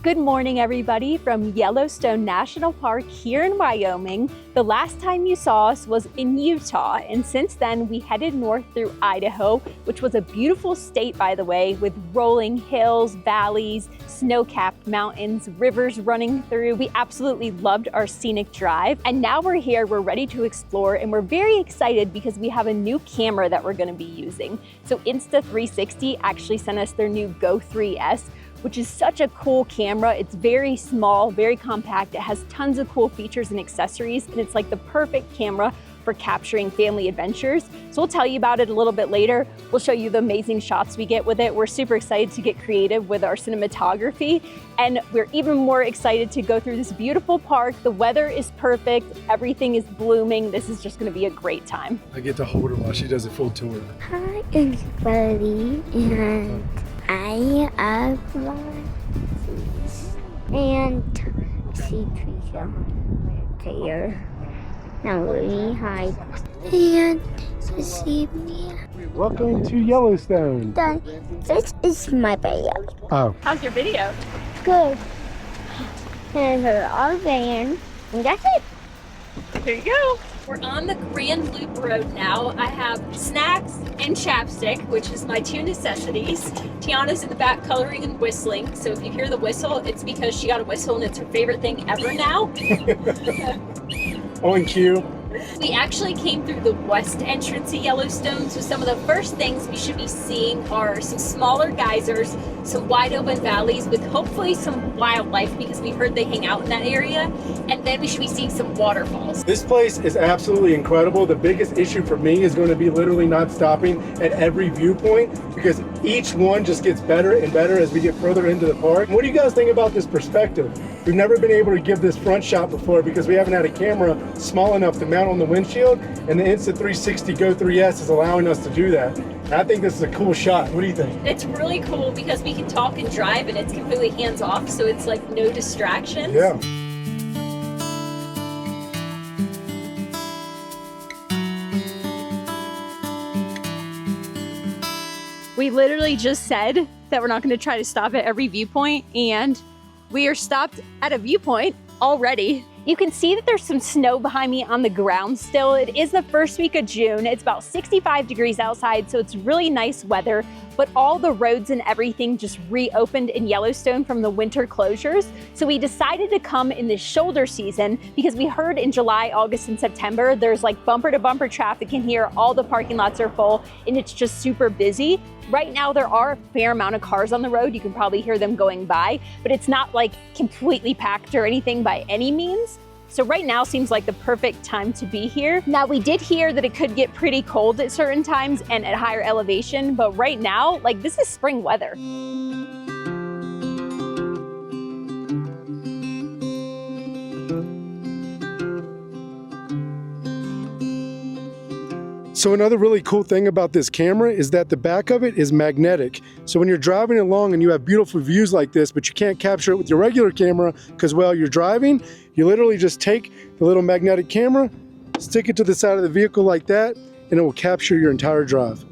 Good morning, everybody, from Yellowstone National Park here in Wyoming. The last time you saw us was in Utah, and since then we headed north through Idaho, which was a beautiful state, by the way, with rolling hills, valleys, snow-capped mountains, rivers running through. We absolutely loved our scenic drive, and now we're here, we're ready to explore, and we're very excited because we have a new camera that we're going to be using. So Insta360 actually sent us their new Go 3S, which is such a cool camera. It's very small, very compact. It has tons of cool features and accessories, and it's like the perfect camera for capturing family adventures. So we'll tell you about it a little bit later. We'll show you the amazing shots we get with it. We're super excited to get creative with our cinematography, and we're even more excited to go through this beautiful park. The weather is perfect. Everything is blooming. This is just gonna be a great time. I get to hold her while she does a full tour. Hi, everybody, and I have monkeys and sea trees there. Now really high. And see me. Welcome to Yellowstone. This is my video. Oh. How's your video? Good. And our van, and that's it. There you go. We're on the Grand Loop Road now. I have snacks and chapstick, which is my two necessities. Tiana's in the back coloring and whistling. So if you hear the whistle, it's because she got a whistle and it's her favorite thing ever now. On cue. We actually came through the west entrance of Yellowstone, so some of the first things we should be seeing are some smaller geysers, some wide open valleys with hopefully some wildlife because we heard they hang out in that area, and then we should be seeing some waterfalls. This place is absolutely incredible. The biggest issue for me is going to be literally not stopping at every viewpoint because each one just gets better and better as we get further into the park. What do you guys think about this perspective? We've never been able to give this front shot before because we haven't had a camera small enough to mount on the windshield, and the Insta360 Go 3S is allowing us to do that. And I think this is a cool shot. What do you think? It's really cool because we can talk and drive and it's completely hands off, so it's like no distractions. Yeah. We literally just said that we're not going to try to stop at every viewpoint, and we are stopped at a viewpoint already. You can see that there's some snow behind me on the ground still. It is the first week of June. It's about 65 degrees outside, so it's really nice weather, but all the roads and everything just reopened in Yellowstone from the winter closures. So we decided to come in the shoulder season because we heard in July, August, and September, there's like bumper to bumper traffic in here. All the parking lots are full and it's just super busy. Right now, there are a fair amount of cars on the road. You can probably hear them going by, but it's not like completely packed or anything by any means. So right now seems like the perfect time to be here. Now, we did hear that it could get pretty cold at certain times and at higher elevation, but right now, like, this is spring weather. So another really cool thing about this camera is that the back of it is magnetic. So when you're driving along and you have beautiful views like this, but you can't capture it with your regular camera because while you're driving, you literally just take the little magnetic camera, stick it to the side of the vehicle like that, and it will capture your entire drive.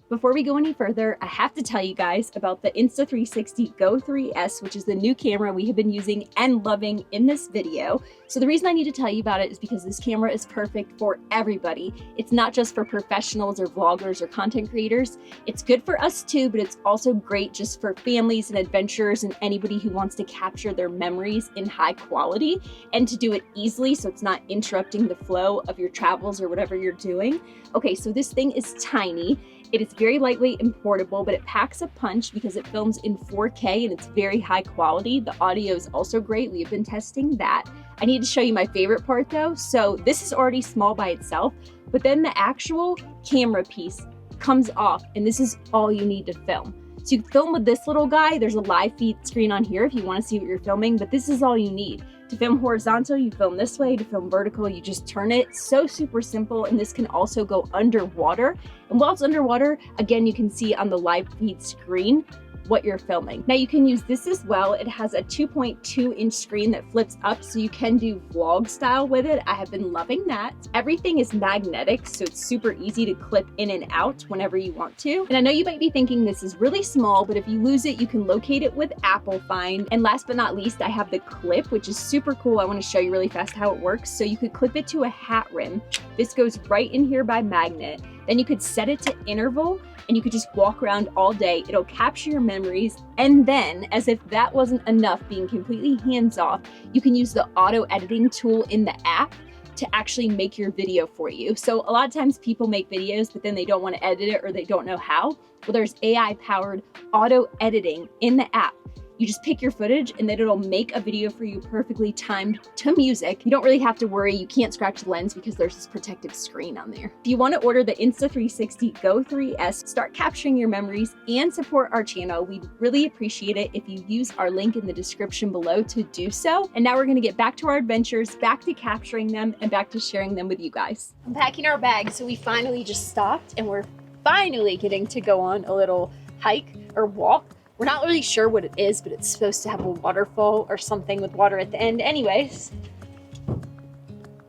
Before we go any further, I have to tell you guys about the Insta360 Go 3S, which is the new camera we have been using and loving in this video. So the reason I need to tell you about it is because this camera is perfect for everybody. It's not just for professionals or vloggers or content creators. It's good for us too, but it's also great just for families and adventurers and anybody who wants to capture their memories in high quality and to do it easily so it's not interrupting the flow of your travels or whatever you're doing. Okay, so this thing is tiny. It is very lightweight and portable, but it packs a punch because it films in 4K and it's very high quality. The audio is also great. We have been testing that. I need to show you my favorite part though. So this is already small by itself, but then the actual camera piece comes off and this is all you need to film. So you can film with this little guy. There's a live feed screen on here if you want to see what you're filming, but this is all you need. To film horizontal, you film this way. To film vertical, you just turn it. So super simple, and this can also go underwater. And while it's underwater, again, you can see on the live feed screen, what you're filming. Now you can use this as well. It has a 2.2-inch screen that flips up so you can do vlog style with it. I have been loving that. Everything is magnetic, so it's super easy to clip in and out whenever you want to. And I know you might be thinking this is really small, but if you lose it, you can locate it with Apple Find. And last but not least, I have the clip, which is super cool. I want to show you really fast how it works. So you could clip it to a hat rim. This goes right in here by magnet. Then you could set it to interval and you could just walk around all day. It'll capture your memories. And then, as if that wasn't enough, being completely hands-off, you can use the auto editing tool in the app to actually make your video for you. So a lot of times people make videos, but then they don't want to edit it or they don't know how. Well, there's AI-powered auto editing in the app. You just pick your footage and then it'll make a video for you perfectly timed to music. You don't really have to worry. You can't scratch the lens because there's this protective screen on there. If you want to order the Insta360 Go 3S, start capturing your memories and support our channel, we'd really appreciate it if you use our link in the description below to do so. And now we're going to get back to our adventures, back to capturing them and back to sharing them with you guys. I'm packing our bags, so we finally just stopped and we're finally getting to go on a little hike or walk. We're not really sure what it is, but it's supposed to have a waterfall or something with water at the end. Anyways.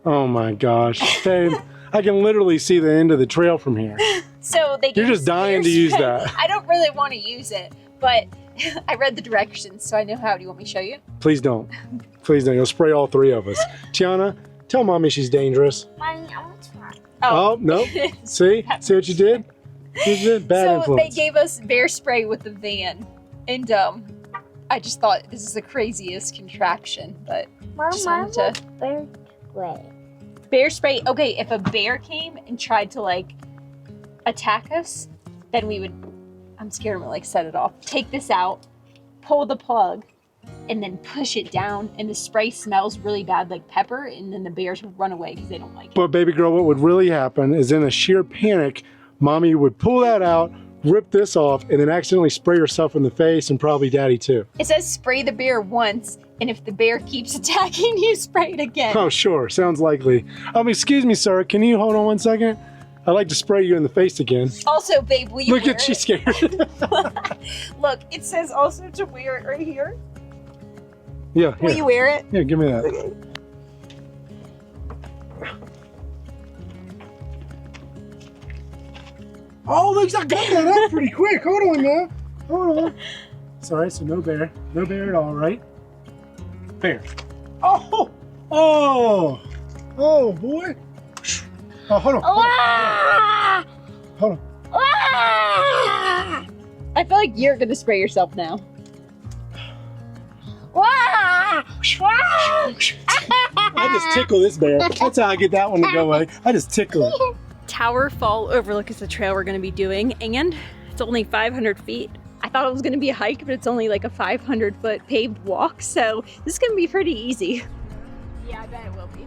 Oh my gosh, babe, I can literally see the end of the trail from here. So they You're just dying to use that. I don't really want to use it, but I read the directions, so I know how. Do you want me to show you? Please don't. Please don't. You'll spray all three of us. Tiana, tell mommy she's dangerous. Mommy, I want to try. Oh, no. See? See what you did? You did bad so influence. They gave us bear spray with the van. And I just thought this is the craziest contraption, but just wanted to... Bear spray. Bear spray, okay, if a bear came and tried to like attack us, then we would, I'm scared I'm gonna like set it off. Take this out, pull the plug, and then push it down, and the spray smells really bad like pepper, and then the bears would run away because they don't like it. But baby girl, what would really happen is in a sheer panic, mommy would pull that out, rip this off, and then accidentally spray herself in the face and probably daddy too. It says spray the bear once, and if the bear keeps attacking you, spray it again. Oh, sure. Sounds likely. Excuse me, sir. Can you hold on one second? I'd like to spray you in the face again. Also, babe, will you Look at she's scared. Look, it says also to wear it right here. Yeah. Will you wear it? Yeah, give me that. Okay. Oh, looks like I got that up pretty quick. Hold on now. Hold on. Sorry, so no bear. No bear at all, right? Bear. Oh! Oh! Oh, boy. Oh, hold on. Ah! Hold on. Ah! I feel like you're gonna spray yourself now. Ah! I just tickle this bear. That's how I get that one to go away. I just tickle it. Tower Fall Overlook is the trail we're gonna be doing, and it's only 500 feet. I thought it was gonna be a hike, but it's only like a 500-foot paved walk, so this is gonna be pretty easy. Yeah, I bet it will be.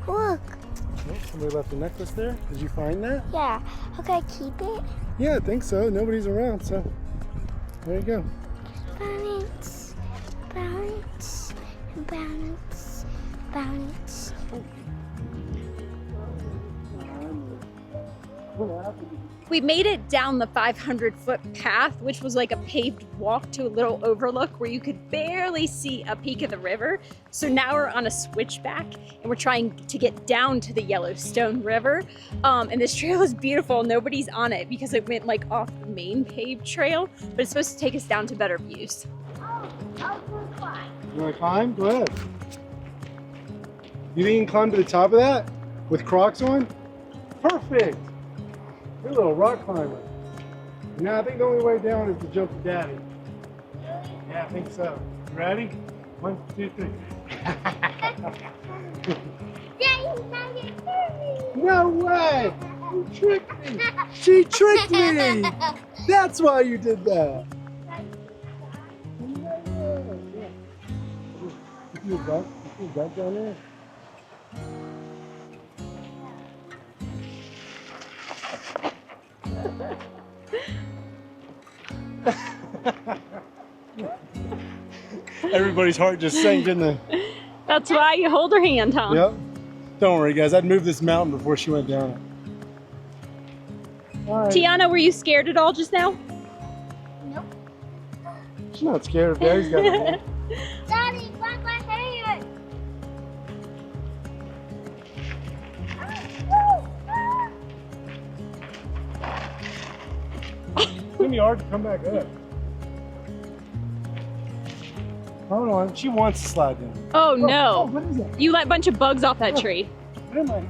Look. Oh, somebody left a necklace there. Did you find that? Yeah. Okay, I keep it. Yeah, I think so. Nobody's around, so there you go. Balance. Balance. Balance. Balance. We made it down the 500-foot path, which was like a paved walk to a little overlook where you could barely see a peak of the river. So now we're on a switchback and we're trying to get down to the Yellowstone River. And this trail is beautiful. Nobody's on it because it went like off the main paved trail, but it's supposed to take us down to better views. You want to climb? Go ahead. You think you can climb to the top of that with Crocs on? Perfect. You're a little rock climber. Now I think the only way down is to jump to daddy. Yeah, I think so. You ready? 1, 2, 3. No way! You tricked me! She tricked me! That's why you did that! You see a duck? You see a duck down there? Everybody's heart just sank, didn't they? That's why you hold her hand, huh? Yep. Don't worry, guys. I'd move this mountain before she went down All right. Tiana, were you scared at all just now? Nope. She's not scared of Daddy's got it. Daddy, grab my hair. It's gonna be hard to come back up. Hold on, she wants to slide down. Oh no. What is that? You let a bunch of bugs off that tree. What am I?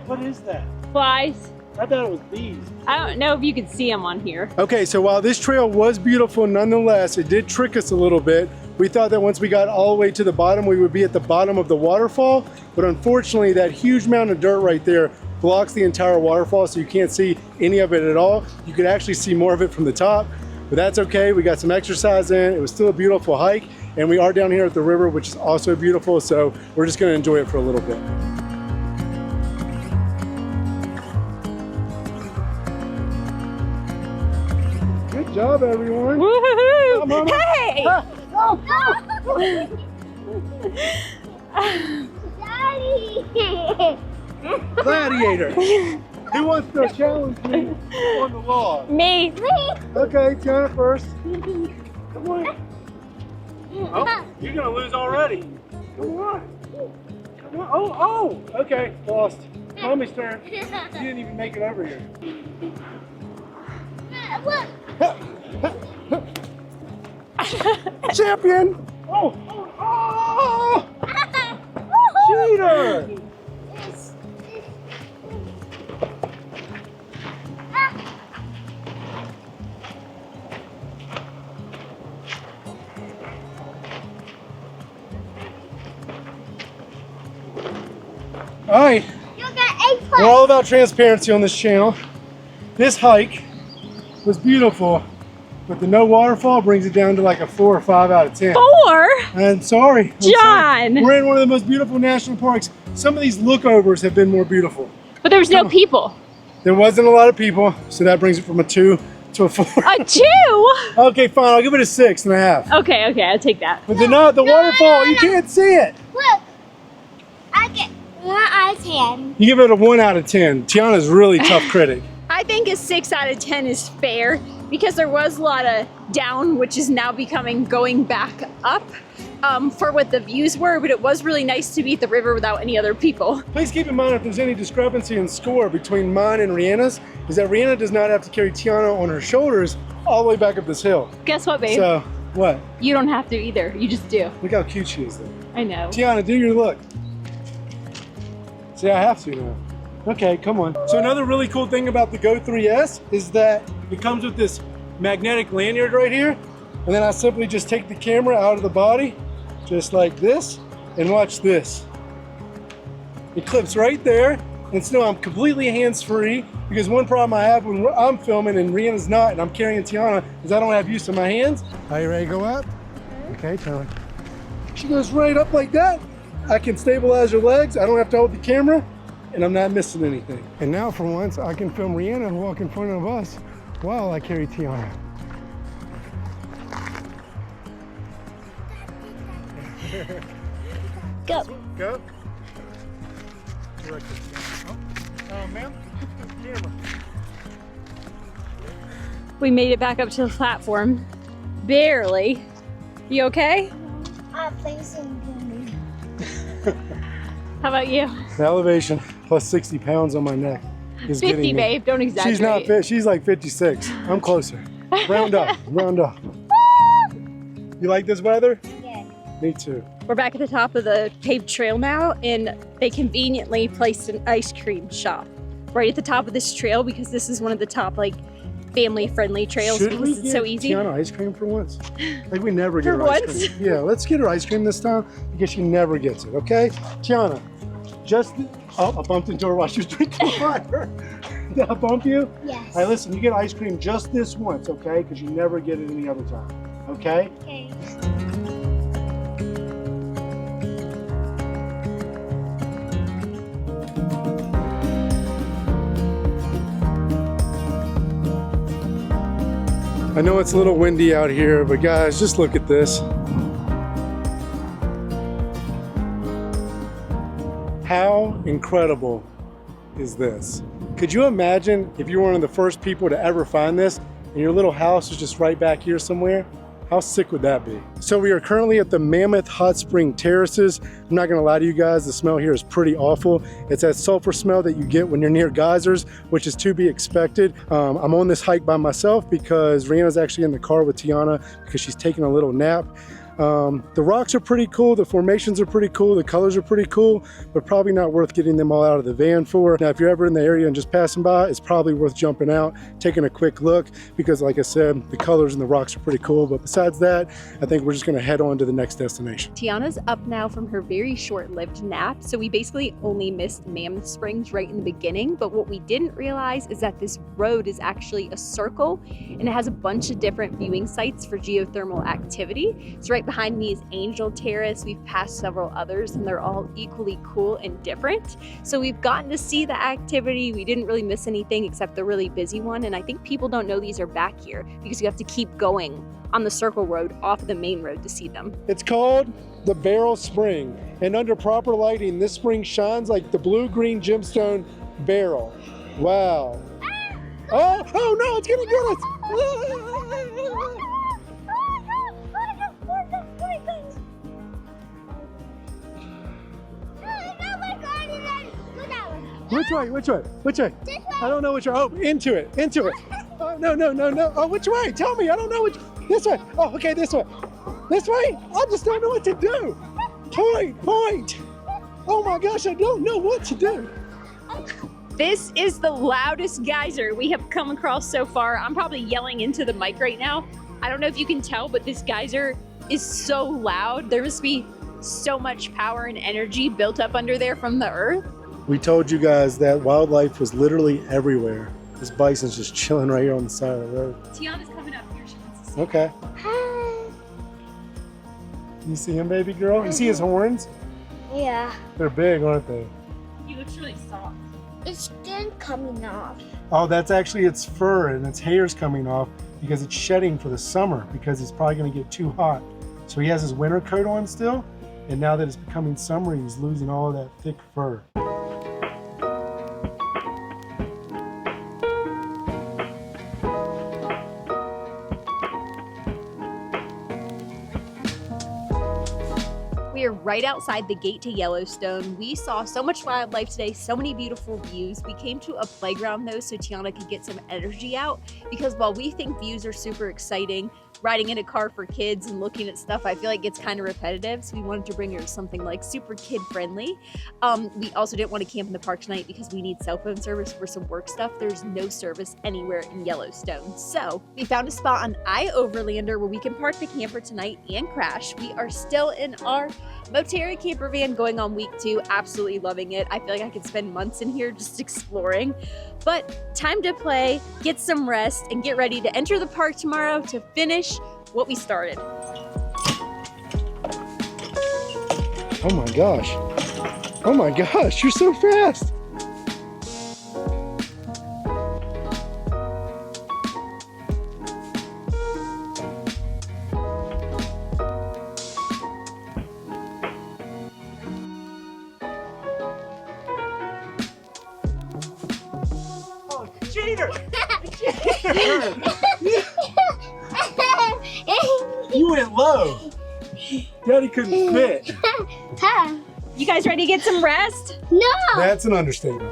What is that? Flies. I thought it was bees. I don't know if you can see them on here. Okay, so while this trail was beautiful nonetheless, it did trick us a little bit. We thought that once we got all the way to the bottom, we would be at the bottom of the waterfall, but unfortunately that huge mound of dirt right there blocks the entire waterfall, so you can't see any of it at all. You could actually see more of it from the top, but that's okay. We got some exercise in. It was still a beautiful hike, and we are down here at the river, which is also beautiful, so we're just gonna enjoy it for a little bit. Good job, everyone. Woohoo! Mama. Hey! Daddy. Gladiator. Who wants to challenge me on the log? Me. Okay, Tiana first. Come on. Oh, you're gonna lose already. Come on. Come on. Oh, oh. Okay, lost. Mommy's turn. You didn't even make it over here. Look. Champion! Oh, oh, oh! Cheater! All right, You got 8 we're all about transparency on this channel. This hike was beautiful, but the no waterfall brings it down to like a 4 or 5 out of 10. 4? I'm sorry. John! We're in one of the most beautiful national parks. Some of these lookovers have been more beautiful. But there was no people. There wasn't a lot of people, so that brings it from a 2 to a 4. A 2? Okay, fine. I'll give it a 6.5. Okay, okay, I'll take that. But the waterfall, you can't see it. Look. I get 1 out of 10. You give it a 1 out of 10. Tiana's really tough critic. I think a 6 out of 10 is fair because there was a lot of down, which is now becoming going back up for what the views were, but it was really nice to be at the river without any other people. Please keep in mind if there's any discrepancy in score between mine and Rihanna's, is that Rihanna does not have to carry Tiana on her shoulders all the way back up this hill. Guess what, babe? So, what? You don't have to either. You just do. Look how cute she is though. I know. Tiana, do your look. See, I have to now. Okay, come on. So another really cool thing about the Go 3S is that it comes with this magnetic lanyard right here. And then I simply just take the camera out of the body, just like this, and watch this. It clips right there. And so I'm completely hands-free because one problem I have when I'm filming and Rihanna's not and I'm carrying Tiana is I don't have use of my hands. Are you ready to go up? Okay, turn. She goes right up like that. I can stabilize her legs. I don't have to hold the camera. And I'm not missing anything. And now for once, I can film Rihanna walk in front of us while I carry Tiana. Go. Go. Ma'am, camera. We made it back up to the platform. Barely. You okay? I'm facing How about you? The elevation plus 60 pounds on my neck is 50, getting me. babe. Don't exaggerate. She's not fit. She's like 56. I'm closer. Round up. Round up. You like this weather? Yeah. Me too. We're back at the top of the paved trail now, and they conveniently placed an ice cream shop right at the top of this trail because this is one of the top like family-friendly trails because it's so easy. Tiana ice cream for once? Like we never get For her ice once? cream. Yeah, let's get her ice cream this time because she never gets it, okay? Tiana, just, oh, I bumped into her while she was drinking water. Did I bump you? Yes. All right, listen, you get ice cream just this once, okay? Because you never get it any other time, okay? Okay. I know it's a little windy out here, but guys, just look at this. How incredible is this? Could you imagine if you were one of the first people to ever find this and your little house is just right back here somewhere? How sick would that be? So we are currently at the Mammoth Hot Spring Terraces. I'm not gonna lie to you guys, the smell here is pretty awful. It's that sulfur smell that you get when you're near geysers, which is to be expected. I'm on this hike by myself because Rihanna's actually in the car with Tiana because she's taking a little nap. The rocks are pretty cool, the formations are pretty cool, the colors are pretty cool, but probably not worth getting them all out of the van for. Now, if you're ever in the area and just passing by, it's probably worth jumping out, taking a quick look, because like I said, the colors and the rocks are pretty cool. But besides that, I think we're just gonna head on to the next destination. Tiana's up now from her very short-lived nap, so we basically only missed Mammoth Springs right in the beginning, but what we didn't realize is that this road is actually a circle, and it has a bunch of different viewing sites for geothermal activity. So right behind me is Angel Terrace. We've passed several others and they're all equally cool and different. So we've gotten to see the activity. We didn't really miss anything except the really busy one. And I think people don't know these are back here because you have to keep going on the circle road off the main road to see them. It's called the Barrel Spring. And under proper lighting, this spring shines like the blue-green gemstone barrel. Wow. Oh no, it's gonna get us. Which way? Which way? Which way? This way. I don't know which way. Oh, into it. Into it. Oh, no. Oh, which way? Tell me. I don't know which. This way. Oh, okay, this way. This way? I just don't know what to do. Point. Oh my gosh, I don't know what to do. This is the loudest geyser we have come across so far. I'm probably yelling into the mic right now. I don't know if you can tell, but this geyser is so loud. There must be so much power and energy built up under there from the earth. We told you guys that wildlife was literally everywhere. This bison's just chilling right here on the side of the road. Tiana's coming up here. She wants to see. Okay. Hi. You see him, baby girl? You see his horns? Yeah. They're big, aren't they? He looks really soft. It's skin coming off. Oh, that's actually its fur and its hair's coming off because it's shedding for the summer because it's probably going to get too hot. So he has his winter coat on still, and now that it's becoming summer, he's losing all of that thick fur. We are right outside the gate to Yellowstone. We saw so much wildlife today, so many beautiful views. We came to a playground though so Tiana could get some energy out, because while we think views are super exciting, riding in a car for kids and looking at stuff, I feel like it's kind of repetitive. So we wanted to bring her something like super kid friendly. We also didn't want to camp in the park tonight because we need cell phone service for some work stuff. There's no service anywhere in Yellowstone. So we found a spot on iOverlander where we can park the camper tonight and crash. We are still in our Moterra camper van going on week 2, absolutely loving it. I feel like I could spend months in here just exploring. But time to play, get some rest, and get ready to enter the park tomorrow to finish what we started. Oh my gosh. Oh my gosh, you're so fast. Cheater! You went low. Daddy couldn't fit. You guys ready to get some rest? No. That's an understatement.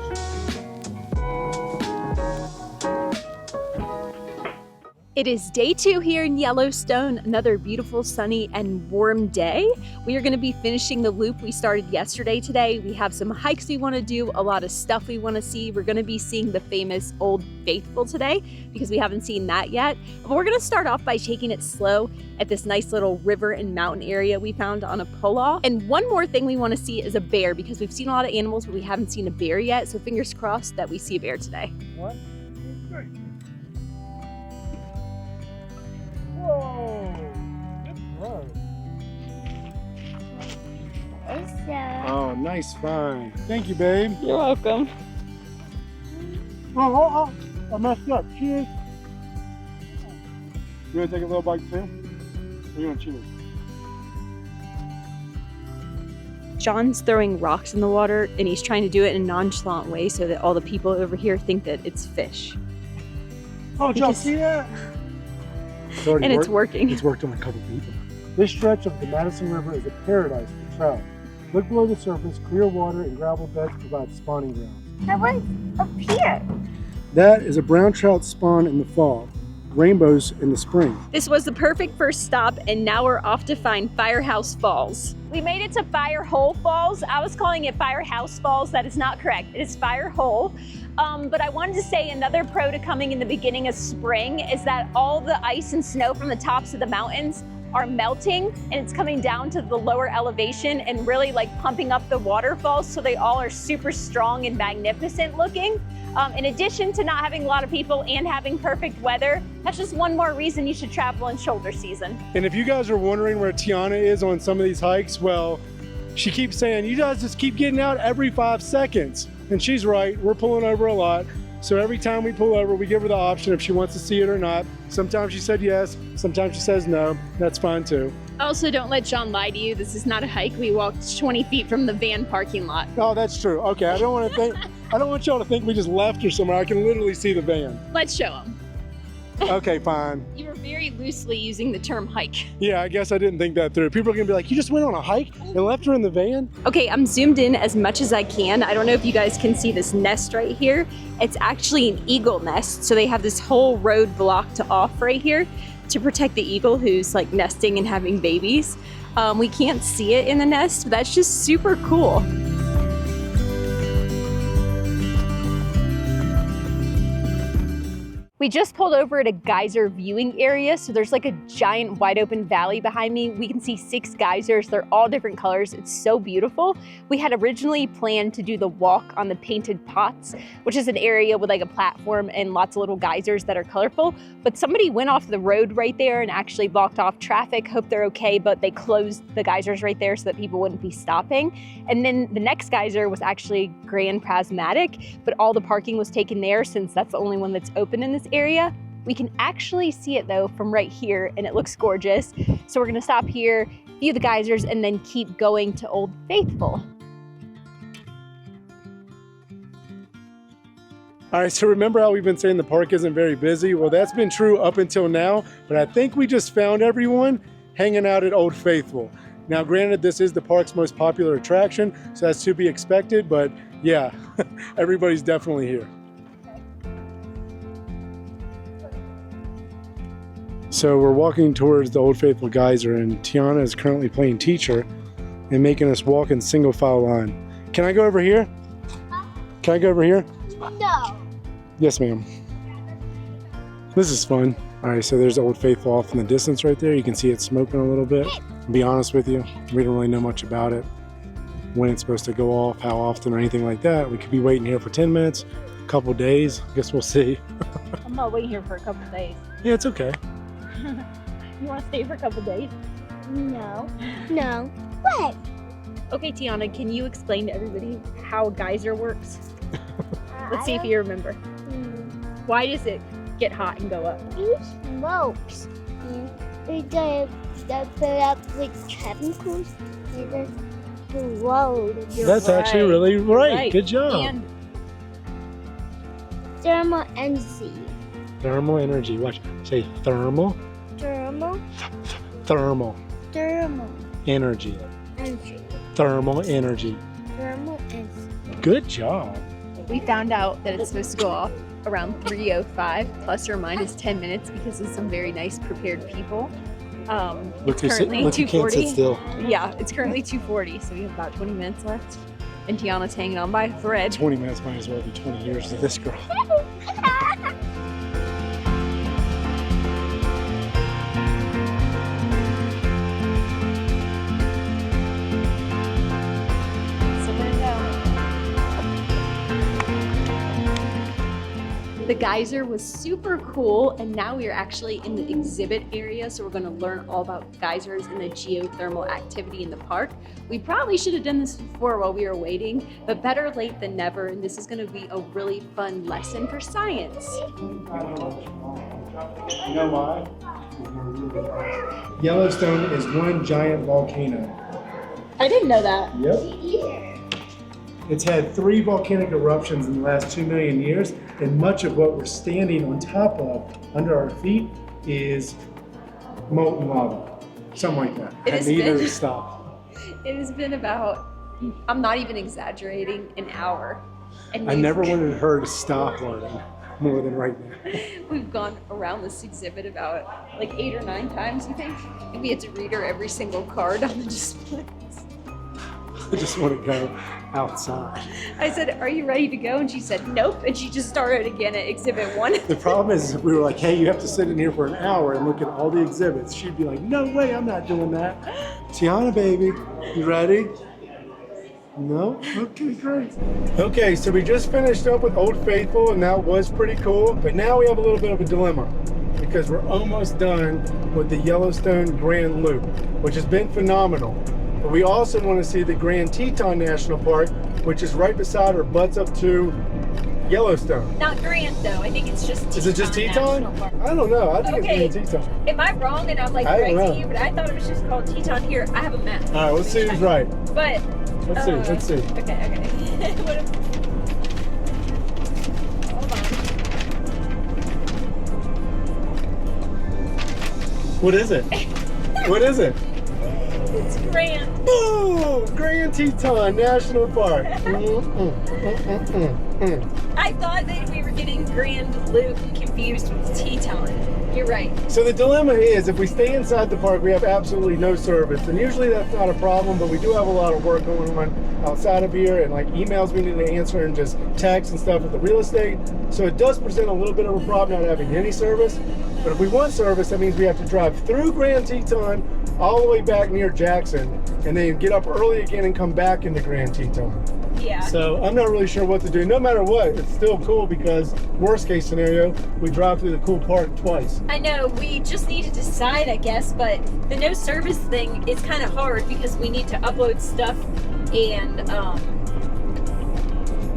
It is day 2 here in Yellowstone, another beautiful, sunny, and warm day. We are going to be finishing the loop we started yesterday today. We have some hikes we want to do, a lot of stuff we want to see. We're going to be seeing the famous Old Faithful today because we haven't seen that yet. But we're going to start off by taking it slow at this nice little river and mountain area we found on a pull-off. And one more thing we want to see is a bear because we've seen a lot of animals, but we haven't seen a bear yet. So fingers crossed that we see a bear today. What? Whoa! Good throw. Oh, nice find. Thank you, babe. You're welcome. Oh, I messed up. Cheers. You want to take a little bite too? Or you want to cheers? John's throwing rocks in the water and he's trying to do it in a nonchalant way so that all the people over here think that it's fish. Oh, did y'all see that? It's working. It's worked on a couple people. This stretch of the Madison River is a paradise for trout. Look below the surface, clear water and gravel beds provide spawning grounds. That was up here. That is a brown trout spawn in the fall, rainbows in the spring. This was the perfect first stop, and now we're off to find Firehouse Falls. We made it to Firehole Falls. I was calling it Firehouse Falls. That is not correct. It is Firehole. But I wanted to say another pro to coming in the beginning of spring is that all the ice and snow from the tops of the mountains are melting, and it's coming down to the lower elevation and really like pumping up the waterfalls, so they all are super strong and magnificent looking. In addition to not having a lot of people and having perfect weather, that's just one more reason you should travel in shoulder season. And if you guys are wondering where Tiana is on some of these hikes, well, she keeps saying, you guys just keep getting out every 5 seconds. And she's right, we're pulling over a lot. So every time we pull over, we give her the option if she wants to see it or not. Sometimes she said yes, sometimes she says no. That's fine too. Also, don't let John lie to you. This is not a hike. We walked 20 feet from the van parking lot. Oh, that's true. Okay, I don't want y'all to think we just left or somewhere. I can literally see the van. Let's show them. Okay, fine. You were very loosely using the term hike. Yeah, I guess I didn't think that through. People are gonna be like, you just went on a hike and left her in the van? Okay, I'm zoomed in as much as I can. I don't know if you guys can see this nest right here. It's actually an eagle nest. So they have this whole road blocked off right here to protect the eagle who's like nesting and having babies. We can't see it in the nest, but that's just super cool. We just pulled over at a geyser viewing area. So there's like a giant wide open valley behind me. We can see 6 geysers. They're all different colors. It's so beautiful. We had originally planned to do the walk on the painted pots, which is an area with like a platform and lots of little geysers that are colorful. But somebody went off the road right there and actually blocked off traffic. Hope they're okay, but they closed the geysers right there so that people wouldn't be stopping. And then the next geyser was actually Grand Prismatic, but all the parking was taken there since that's the only one that's open in this area. We can actually see it though from right here and it looks gorgeous. So we're gonna stop here, view the geysers, and then keep going to Old Faithful. All right, so remember how we've been saying the park isn't very busy? Well, that's been true up until now, but I think we just found everyone hanging out at Old Faithful. Now, granted, this is the park's most popular attraction, so that's to be expected, but yeah, everybody's definitely here. So we're walking towards the Old Faithful Geyser, and Tiana is currently playing teacher and making us walk in single file line. Can I go over here? Can I go over here? No. Yes, ma'am. This is fun. All right, so there's Old Faithful off in the distance right there. You can see it smoking a little bit. To be honest with you, we don't really know much about it, when it's supposed to go off, how often, or anything like that. We could be waiting here for 10 minutes, a couple days. I guess we'll see. I'm not waiting here for a couple days. Yeah, it's okay. You want to stay for a couple days? No. No. What? Okay, Tiana, can you explain to everybody how a geyser works? Let's see if you remember. Why does it get hot and go up? It smokes. It does fill up with chemicals. It just grows. That's actually really right. Good job. And Thermal energy. Thermal energy. Watch. Say thermal. Thermal. Thermal. Thermal. Energy. Energy. Thermal energy. Thermal energy. Good job. we found out that it's supposed to go off around 3:05 plus or minus 10 minutes because of some very nice prepared people. It's currently 2:40. Yeah, it's currently 2:40, so we have about 20 minutes left. And Tiana's hanging on by a thread. 20 minutes might as well be 20 years to this girl. The geyser was super cool, and now we are actually in the exhibit area, so we're going to learn all about geysers and the geothermal activity in the park. We probably should have done this before while we were waiting, but better late than never, and this is going to be a really fun lesson for science. You know why? Yellowstone is one giant volcano. I didn't know that. Yep. It's had 3 volcanic eruptions in the last 2 million years, and much of what we're standing on top of under our feet is molten lava. Something like that. It has And neither been- stopped. It has been about, I'm not even exaggerating, an hour. And I never wanted her to stop learning more than right now. We've gone around this exhibit about like 8 or 9 times, you think? And we had to read her every single card on the displays. I just want to go outside. I said, "Are you ready to go?" And she said, "Nope." And she just started again at exhibit 1. The problem is, if we were like, hey, you have to sit in here for an hour and look at all the exhibits, she'd be like, no way, I'm not doing that. Tiana, baby, you ready? No? Okay, great. Okay, so we just finished up with Old Faithful, and that was pretty cool. But now we have a little bit of a dilemma because we're almost done with the Yellowstone Grand Loop, which has been phenomenal. But we also want to see the Grand Teton National Park, which is right beside or butts up to Yellowstone. Not Grand though. I think it's just Teton. Is it just Teton? National Park. I don't know. I think Okay. it's Grand Teton. Am I wrong? And I'm like I don't know. correcting you, but I thought it was just called Teton. Here, I have a map. All right, let's see who's right. But Let's see. Let's see. Okay. What if, hold on. What is it? What is it? It's Grand. Boom! Grand Teton National Park. I thought that we were getting Grand Loop confused with Teton. You're right. So the dilemma is, if we stay inside the park, we have absolutely no service, and usually that's not a problem, but we do have a lot of work going on outside of here, and like emails we need to answer and just texts and stuff with the real estate. So it does present a little bit of a problem not having any service. But if we want service, that means we have to drive through Grand Teton all the way back near Jackson, and then get up early again and come back into Grand Teton. Yeah. So I'm not really sure what to do. No matter what, it's still cool because worst case scenario, we drive through the cool park twice. I know, we just need to decide, I guess, but the no service thing is kind of hard because we need to upload stuff and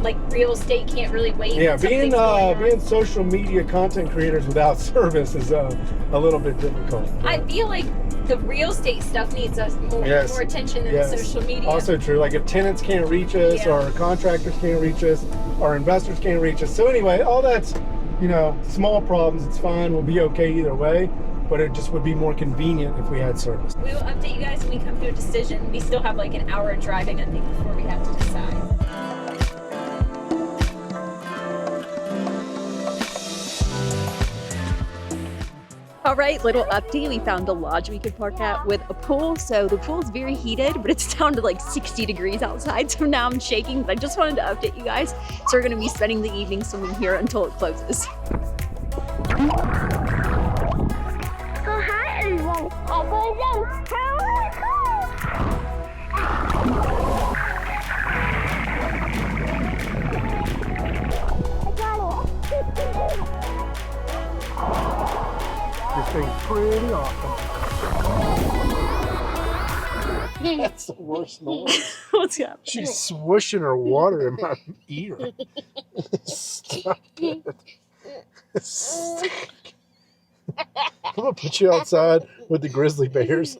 like real estate can't really wait. Yeah, Something's going on. being social media content creators without service is a little bit difficult. I feel like the real estate stuff needs us more, Yes. more attention than Yes. social media. Also true, like if tenants can't reach us, Yeah. or contractors can't reach us, or investors can't reach us. So anyway, all that's, you know, small problems. It's fine. We'll be okay either way. But it just would be more convenient if we had service. We will update you guys when we come to a decision. We still have like an hour of driving, I think, before we have to decide. All right, little update. We found a lodge we could park at with a pool. So the pool's very heated, but it's down to like 60 degrees outside. So now I'm shaking, but I just wanted to update you guys. So we're gonna be spending the evening swimming here until it closes. So hi everyone. I'm going down. This thing's pretty awesome. That's the worst noise. What's up? She's swooshing her water in my ear. Stop it. Stop. I'm gonna put you outside with the grizzly bears.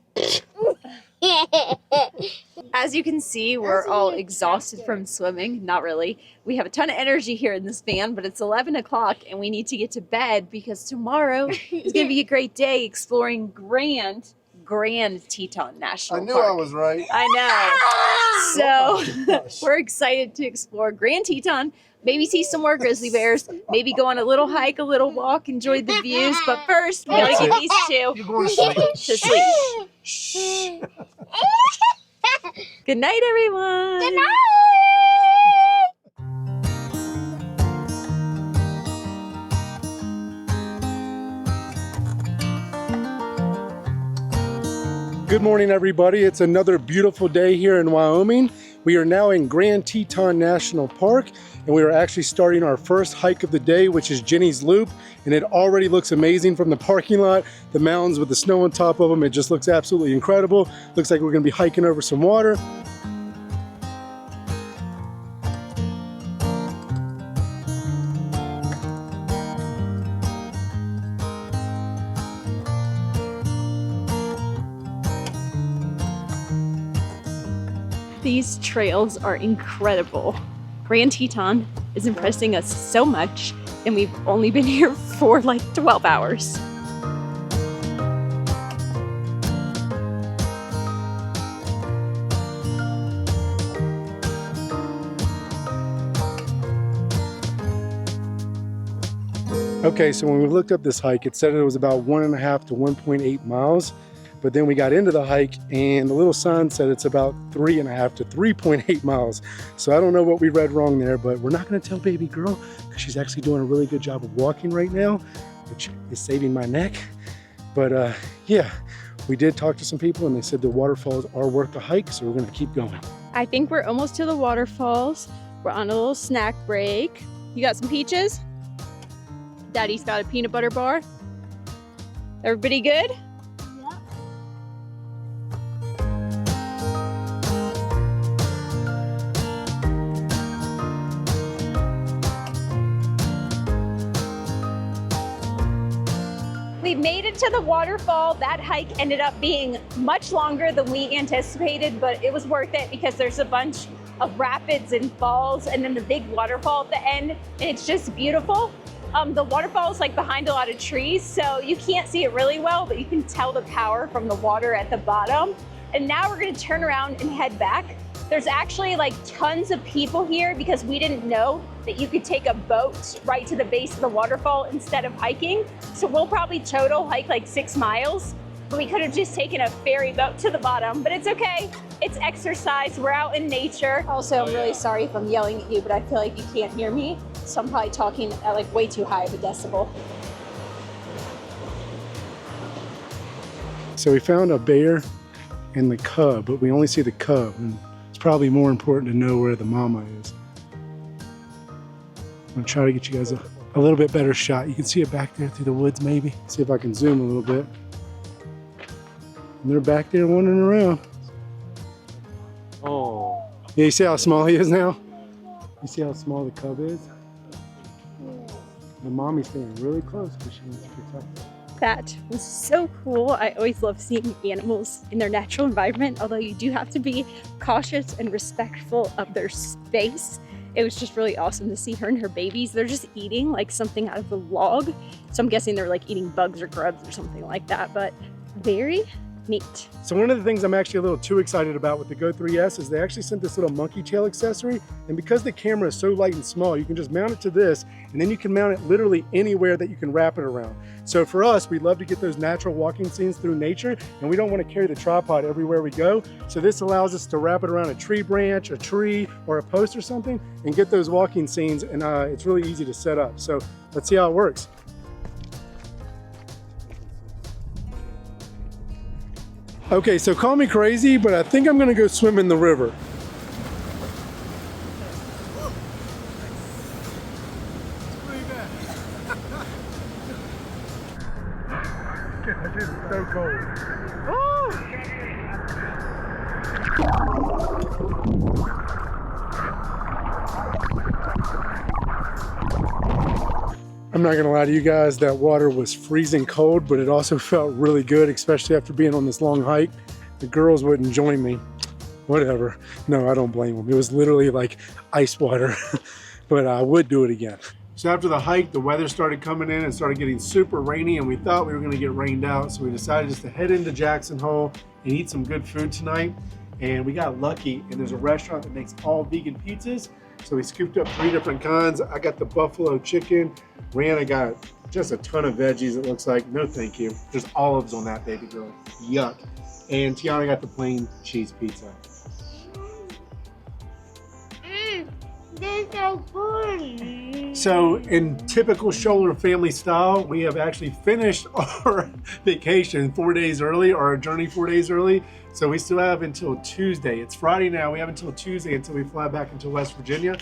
As you can see, we're all exhausted from swimming. Not really. We have a ton of energy here in this van, but it's 11 o'clock and we need to get to bed because tomorrow is going to be a great day exploring Grand Teton National Park. I was right. I know. So gosh. we're excited to explore Grand Teton, maybe see some more grizzly bears, maybe go on a little hike, a little walk, enjoy the views. But first, we gotta get these two You're going to sleep. to sleep. Shh. Good night, everyone. Good night. Good morning, everybody. It's another beautiful day here in Wyoming. We are now in Grand Teton National Park, and we are actually starting our first hike of the day, which is Jenny's Loop, and it already looks amazing from the parking lot. The mountains with the snow on top of them, it just looks absolutely incredible. Looks like we're gonna be hiking over some water. These trails are incredible. Grand Teton is impressing us so much, and we've only been here for like 12 hours. Okay, so when we looked up this hike, it said it was about 1.5 to 1.8 miles. But then we got into the hike and the little sign said it's about 3.5 to 3.8 miles. So I don't know what we read wrong there, but we're not gonna tell baby girl because she's actually doing a really good job of walking right now, which is saving my neck. But yeah, we did talk to some people and they said the waterfalls are worth the hike, so we're gonna keep going. I think we're almost to the waterfalls. We're on a little snack break. You got some peaches? Daddy's got a peanut butter bar. Everybody good? Yeah. We made it to the waterfall. That hike ended up being much longer than we anticipated, but it was worth it because there's a bunch of rapids and falls and then the big waterfall at the end, and it's just beautiful. The waterfall is like behind a lot of trees, so you can't see it really well, but you can tell the power from the water at the bottom. And now we're gonna turn around and head back. There's actually like tons of people here because we didn't know that you could take a boat right to the base of the waterfall instead of hiking. So we'll probably total hike like 6 miles, but we could have just taken a ferry boat to the bottom, but it's okay. It's exercise, we're out in nature. Also, I'm really sorry if I'm yelling at you, but I feel like you can't hear me. So I'm probably talking at like way too high of a decibel. So we found a bear and the cub, but we only see the cub, and it's probably more important to know where the mama is. I'm gonna try to get you guys a little bit better shot. You can see it back there through the woods maybe. See if I can zoom a little bit. And they're back there wandering around. Oh. Yeah, you see how small he is now? You see how small the cub is? The mommy's staying really close because she wants to protect her. That was so cool. I always love seeing animals in their natural environment, although you do have to be cautious and respectful of their space. It was just really awesome to see her and her babies. They're just eating like something out of a log. So I'm guessing they're like eating bugs or grubs or something like that, but very neat. So one of the things I'm actually a little too excited about with the Go 3S is they actually sent this little monkey tail accessory, and because the camera is so light and small, you can just mount it to this, and then you can mount it literally anywhere that you can wrap it around. So for us, we love to get those natural walking scenes through nature, and we don't want to carry the tripod everywhere we go. So this allows us to wrap it around a tree branch, a tree, or a post or something, and get those walking scenes, and it's really easy to set up. So let's see how it works. Okay, so call me crazy, but I think I'm gonna go swim in the river. This is so cold. I'm not gonna lie to you guys, that water was freezing cold, but it also felt really good, especially after being on this long hike. The girls wouldn't join me. Whatever. No, I don't blame them. It was literally like ice water, but I would do it again. So after the hike, the weather started coming in and started getting super rainy, and we thought we were gonna get rained out. So we decided just to head into Jackson Hole and eat some good food tonight. And we got lucky, and there's a restaurant that makes all vegan pizzas. So we scooped up 3 different kinds. I got the buffalo chicken. Rihanna got just a ton of veggies, it looks like. No thank you. There's olives on that, baby girl. Yuck. And Tiana got the plain cheese pizza. They're so good. So in typical Schoeller family style, we have actually finished our vacation 4 days early, or our journey 4 days early. So we still have until Tuesday. It's Friday now. We have until Tuesday until we fly back into West Virginia.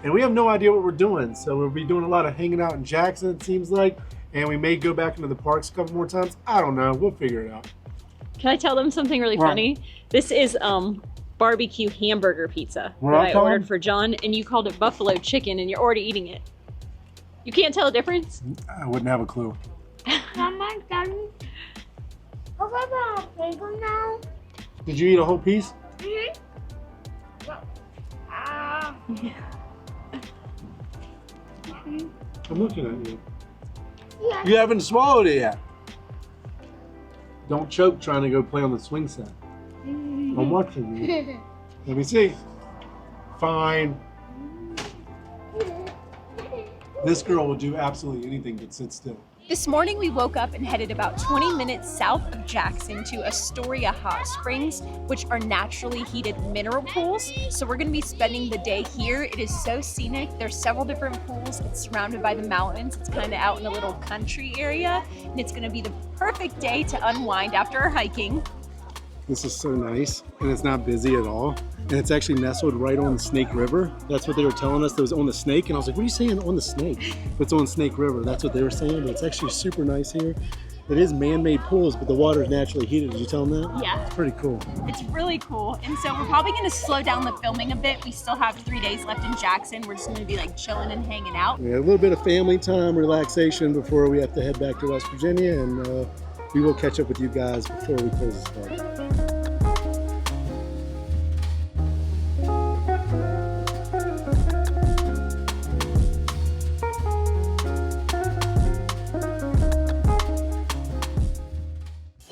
And we have no idea what we're doing. So we'll be doing a lot of hanging out in Jackson, it seems like. And we may go back into the parks a couple more times. I don't know. We'll figure it out. Can I tell them something really funny? This is barbecue hamburger pizza What that I I call ordered it? for John, and you called it buffalo chicken, and you're already eating it. You can't tell the difference? I wouldn't have a clue. Mama, Daddy. Okay, but I'm now. Did you eat a whole piece? Mm-hmm. I'm looking at you. Yeah. You haven't swallowed it yet. Don't choke trying to go play on the swing set. I'm watching you. Let me see. Fine. This girl will do absolutely anything but sit still. This morning we woke up and headed about 20 minutes south of Jackson to Astoria Hot Springs, which are naturally heated mineral pools. So we're gonna be spending the day here. It is so scenic. There's several different pools. It's surrounded by the mountains. It's kind of out in a little country area. And it's gonna be the perfect day to unwind after our hiking. This is so nice, and it's not busy at all. And it's actually nestled right on the Snake River. That's what they were telling us, that was on the Snake. And I was like, what are you saying on the Snake? It's on Snake River. That's what they were saying, but it's actually super nice here. It is man-made pools, but the water is naturally heated. Did you tell them that? Yeah. It's pretty cool. It's really cool. And so we're probably gonna slow down the filming a bit. We still have 3 days left in Jackson. We're just gonna be like chilling and hanging out. Yeah, a little bit of family time, relaxation before we have to head back to West Virginia, and we will catch up with you guys before we close this vlog.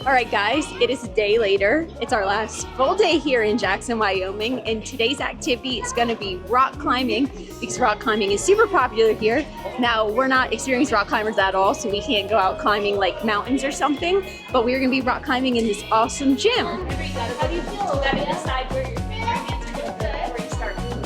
All right, guys, it is a day later. It's our last full day here in Jackson, Wyoming, and today's activity is gonna be rock climbing, because rock climbing is super popular here. Now, we're not experienced rock climbers at all, so we can't go out climbing like mountains or something, but we're gonna be rock climbing in this awesome gym. How do you feel? You gotta decide where your hands are gonna put before you start moving.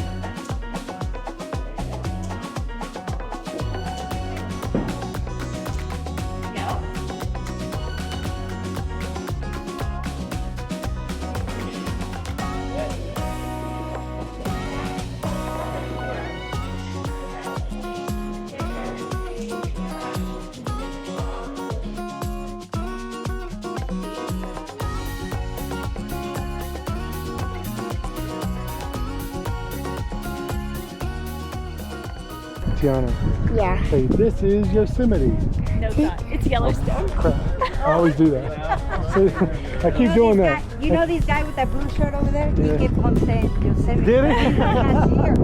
Tiana, Yeah. hey, this is Yosemite. No, it's not. It's Yellowstone. Crap, I always do that. So, I keep doing that. You know this guy with that blue shirt over there? Yeah. He kept on saying Yosemite. Did he? Last year.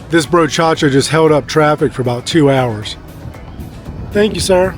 This brochacha just held up traffic for about 2 hours. Thank you, sir.